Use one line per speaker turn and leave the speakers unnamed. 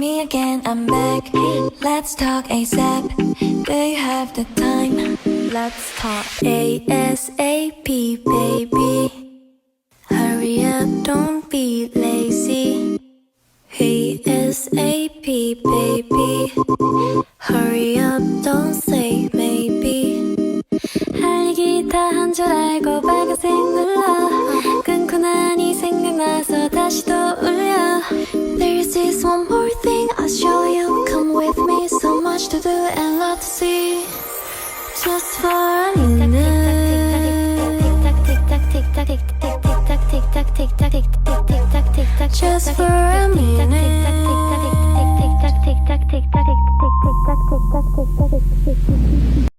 me again, I'm back. Let's talk ASAP. Do you have the time? Let's talk ASAP, baby. Hurry up, don't be lazy. ASAP, baby. Hurry up, don't say maybe. 할 얘기 다 한 줄 알고 빨간색 눌러. 끊고 나니 생각나서 다시 또 울려. There's this one more thing I'll show you. Come with me, so much to do and lot to see. Just for a minute. Just for a minute.